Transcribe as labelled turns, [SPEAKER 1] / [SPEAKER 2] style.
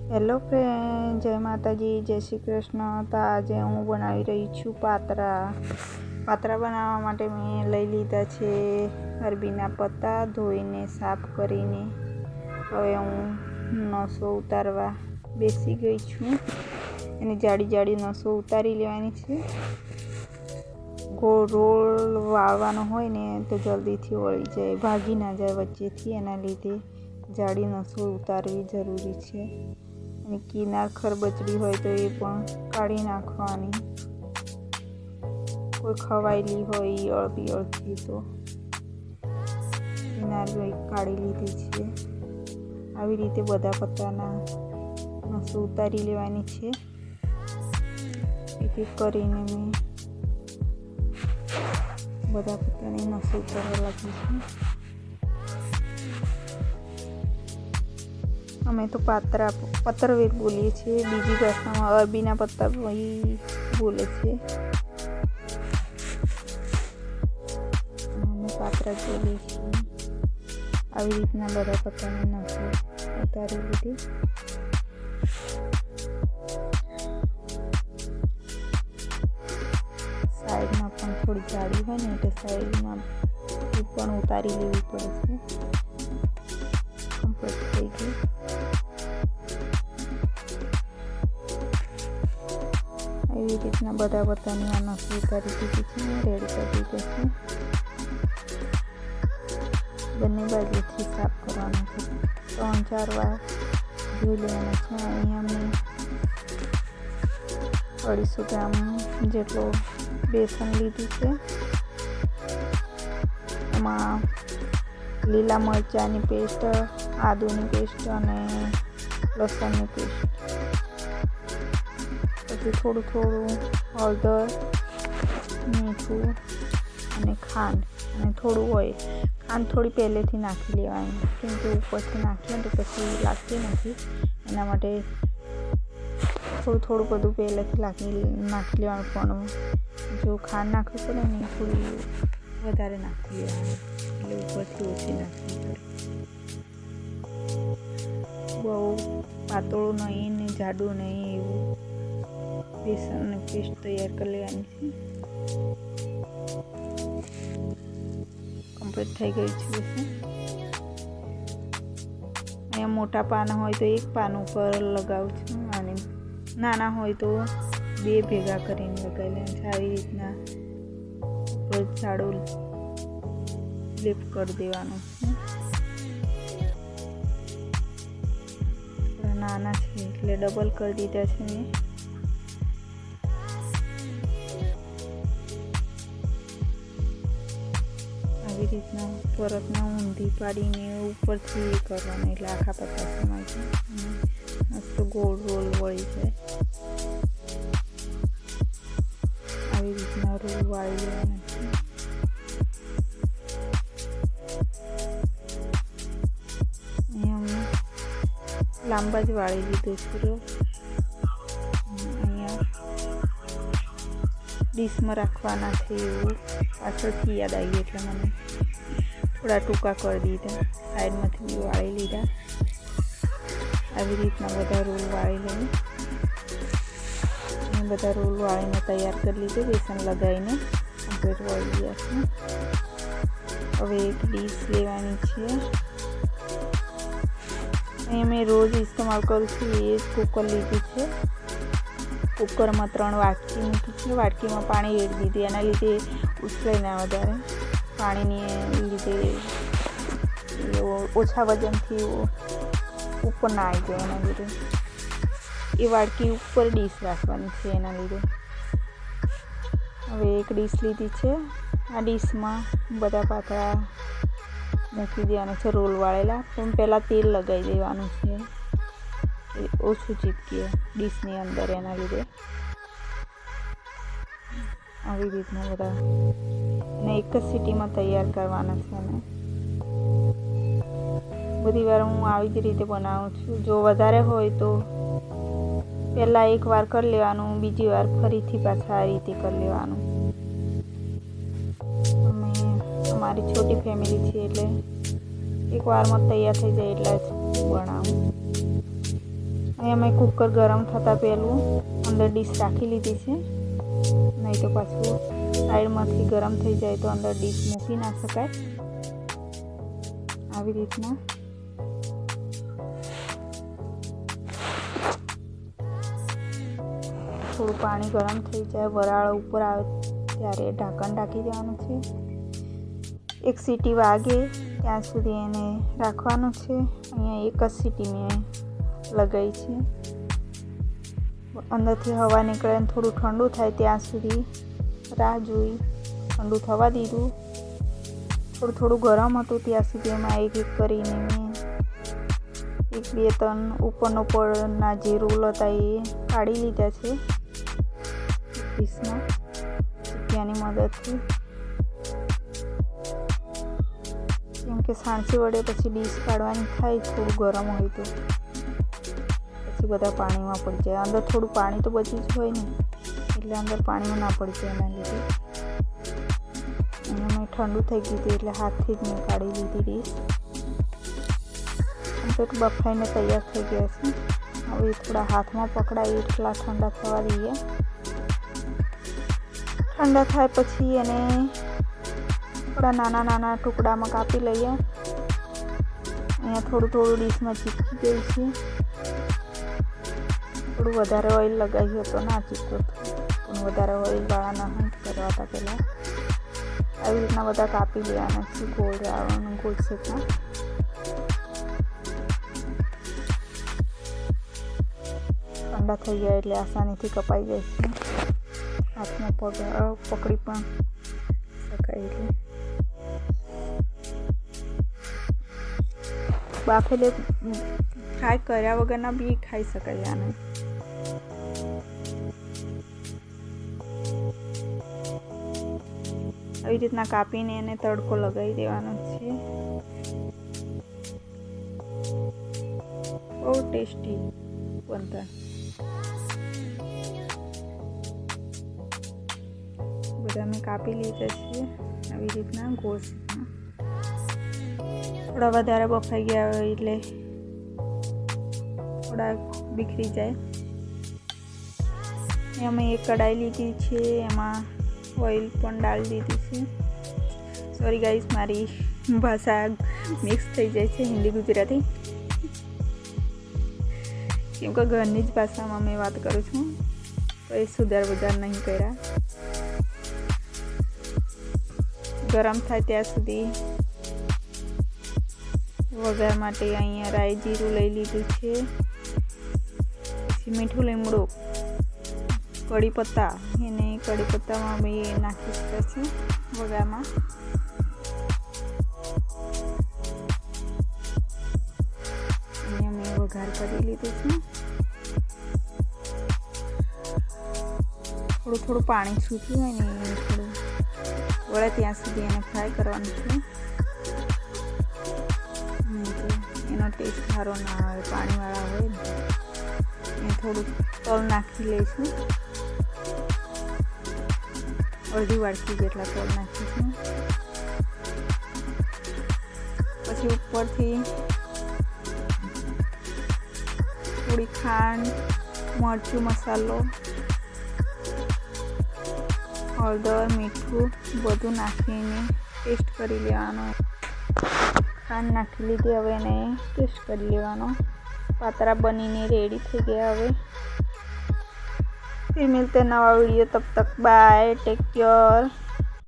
[SPEAKER 1] Hello friend, જય માતાજી, જય શ્રી કૃષ્ણ। તો આજે હું બનાવી રહી છું પાતરા બનાવવા માટે મેં લઈ લીધા છે અરબીના પત્તા, ધોઈને સાફ કરીને। હવે હું નસો ઉતારવા બેસી ગઈ છું। એની જાડી જાડી નસો ઉતારી લેવાની છે। ગોળ રોલ વાળવાનો હોય ને તો જલ્દીથી વળી જાય, ભાગી ના જાય વચ્ચેથી, એના લીધે જાડી નસો ઉતારવી જરૂરી છે। અને કિનાર ખરબચડી હોય તો એ પણ કાઢી નાખવાની, કોઈ ખવાયેલી હોય અળથી તો કિનાર કાઢી લીધી છે। આવી રીતે બધા પત્તાના નસો ઉતારી લેવાની છે। એક એક કરીને મેં બધા પત્તાની નસો ઉતારવા લાગી છું। અમે તો પત્રવેર બોલીએ છીએ, બીજી ભાષામાં અરબીના પત્તા બોલે છે। અમે પાત્રા બોલીએ છીએ। આવી રીતના બધા પત્તાની નસો ઉતારી લીધી। સાઈડમાં પણ થોડી જાડી હોય ને એટલે સાઈડમાં પણ ઉતારી લેવી પડે છે। કમ્પ્લીટ થઈ ગઈ। એવી રીતના બધા પત્તાની આ નસો ઉતારી દીધી છે, રેડી કરી દીધો છે। બંને બાજુથી સાફ કરવાનું છે, 3-4 વાર ધોઈ લેવાના છે। અહીંયા મેં 250 ગ્રામ જેટલો બેસન લીધું છે। એમાં લીલા મરચાંની પેસ્ટ, આદુની પેસ્ટ અને લસણની પેસ્ટ, પછી થોડું હળદર, મીઠું અને ખાંડ અને થોડું ઓઇલ। ખાંડ થોડી પહેલેથી નાખી લેવાની, કેમ કે ઉપરથી નાખીએ તો પછી લાગતી નથી, એના માટે થોડું બધું પહેલેથી નાખી લેવાનું। પણ જો ખાંડ નાખવી પડે ને થોડી વધારે નાખી લેવાની, એટલે ઉપરથી ઓછી નાખવી પડે। બહુ પાતળું નહીં ને જાડું નહીં, એવું બેસનની પેસ્ટ તૈયાર કરી લેવાની છે। કમ્પ્લીટ થઈ ગઈ છે બેસન। અહીંયા મોટા પાન હોય તો એક પાન ઉપર લગાવું છું, અને નાના હોય તો 2 ભેગા કરીને લગાવી લેવાનું છે। આવી રીતના ઉપર જાડો લેપ કરી દેવાનો છે। નાના છે એટલે ડબલ કરી દીધા છે મેં। આવી રીતના પરતના ઊંધી પાડીને ઉપરથી એ કરવાનું, એટલે આખા પત્તા સમાય છે, મસ્ત ગોળ રોલ વળી જાય। આવી રીતના રોલ વાળી લેવાના છે। અહીંયા લાંબા જ વાળી લીધો છે રોલ। અહીંયા ડીશમાં રાખવાના છે એવું પાછળથી યાદ આવી, એટલે મને થોડા ટૂંકા કરી દીધા, સાઈડમાંથી વાળી લીધા। આવી રીતના બધા રોલ વાળી લઈએ। બધા રોલ વાળીને તૈયાર કરી લીધું, બેસન લગાવીને કમ્પ્લીટ વળી ગયા છે। હવે એક ડીશ લેવાની છે। અહીંયા મેં રોજ ઇસ્તેમાલ કરું છું એ જ કુકર લીધું છે। કુકરમાં 3 વાટકી મૂકી છે, વાટકીમાં પાણી રેડી દીધી, એના લીધે ઉછળે ના વધારે, પાણીની લીધે ઓછા વજનથી ઉપર ના આવી જાય, એના લીધે એ વાટકી ઉપર ડીશ રાખવાની છે, એના લીધે। હવે એક ડીશ લીધી છે, આ ડીશમાં બધા પાતળા મૂકી દેવાના છે રોલ વાળેલા, પણ પહેલાં તેલ લગાવી દેવાનું છે, ઓછું ચીપકે ડીશની અંદર, એના લીધે આવી રીતના બધા ને એક જ સીટીમાં તૈયાર કરવાના છે। અને બધી વાર હું આવી જ રીતે બનાવું છું। જો વધારે હોય તો પહેલાં એક વાર કરી લેવાનું, બીજી વાર ફરીથી પાછા આ રીતે કરી લેવાનું। અમારી છોટી ફેમિલી છે એટલે એક વારમાં તૈયાર થઈ જાય એટલે જ બનાવું। અહીંયા મેં કુકર ગરમ થતાં પહેલું અંદર ડીશ રાખી લીધી છે, નહીં તો પાછું સાઈડમાંથી ગરમ થઈ જાય તો અંદર ડીશ મૂકી ના શકાય. આવી રીતના થોડું પાણી ગરમ થઈ જાય, વરાળ ઉપર આવે ત્યારે ઢાંકણ ઢાંકી દેવાનું છે. 1 સીટી વાગે ત્યાં સુધી એને રાખવાનું છે. અહીંયા 1 જ સીટી મેં લગાવી છે. અંદરથી હવા નીકળે અને થોડું ઠંડુ થાય ત્યાં સુધી રાહ જોઈ ઠંડુ થવા દીધું. થોડું ગરમ હતું ત્યાં સુધી એમાં એક કરીને મેં 1, 2, 3 ઉપરના જે રોલ હતા એ કાઢી લીધા છે ડીશમાં ચીપિયાની મદદથી. કેમ કે સાણસી વડે પછી ડીશ કાઢવાની થાય, થોડું ગરમ હોય તો પછી બધા પાણીમાં પડી જાય. અંદર થોડું પાણી તો બચ્યું જ હોય ને, એટલે અંદર પાણીમાં ના પડી જાય. એના લીધે અહીંયા મેં ઠંડુ થઈ ગયું હતું એટલે હાથથી જ મેં કાઢી લીધી ડીશ. કમ્પ્લીટ બફાઈને તૈયાર થઈ ગયા છે. હવે થોડા હાથમાં પકડાય એટલા ઠંડા થવા દઈએ. ઠંડા થાય પછી એને થોડા નાના ટુકડામાં કાપી લઈએ. અહીંયા થોડું ડીશમાં ચીપકી ગયું છે. થોડું વધારે ઓઇલ લગાવ્યું તો ના ચીપકો, પણ વધારે ઓઇલવાળા ના હોય કરવા હતા પહેલાં. આવી રીતના બધા કાપી લેવાના છે ગોળ રાઉન્ડ ગોળ શેપમાં. ઠંડા થઈ ગયા એટલે આસાનીથી કપાઈ જાય છે. હાથમાં પકડી પણ શકાય. એટલે બાફેલે ફ્રાય કર્યા વગરના બી ખાઈ શકાય આને. આવી રીતના કાપીને એને તડકો લગાવી દેવાનો છે. બહુ ટેસ્ટી બનતા. બધા મેં કાપી લીધા છે આવી રીતના ગોળ શેપમાં. થોડા વધારે બફાઈ ગયા હોય એટલે થોડા બીખરી જાય. અમે એક કઢાઈ લીધી છે, એમાં ઓઇલ પણ ડાળી દીધી છે. સોરી ગાઈસ, મારી ભાષા મિક્સ થઈ જાય છે હિન્દી ગુજરાતી, કેમ કે ઘરની જ ભાષામાં મેં વાત કરું છું, તો એ સુધાર બજાર નહીં કર્યા. ગરમ થાય ત્યાં સુધી વઘાર માટે અહીંયા રાઈ જીરું લઈ લીધું છે. પછી મીઠું લીમડું, કઢી પત્તા, એને કઢી પત્તામાં બી નાખી શકાય છે વઘારમાં. અહીંયા મેં વઘાર કરી લીધું છે. થોડું પાણી છૂટ્યું હોય ને થોડું વળે ત્યાં સુધી એને ફ્રાય કરવાનું છે. એનો ટેસ્ટ સારો ના આવે, પાણીવાળા હોય ને. એ થોડું તલ નાખી લઈશું, અડધી વાટકી જેટલા તલ નાખીશું. પછી ઉપરથી થોડી ખાંડ, મરચું મસાલો, હળદર, મીઠું બધું નાખીને ટેસ્ટ કરી લેવાનો. ખાંડ નાખી લીધી, હવે એને ટેસ્ટ કરી લેવાનો. પાતરા બનીને રેડી થઈ ગયા. હવે फिर मिलते हैं नवा वीडियो, तब तक बाय, टेक केयर.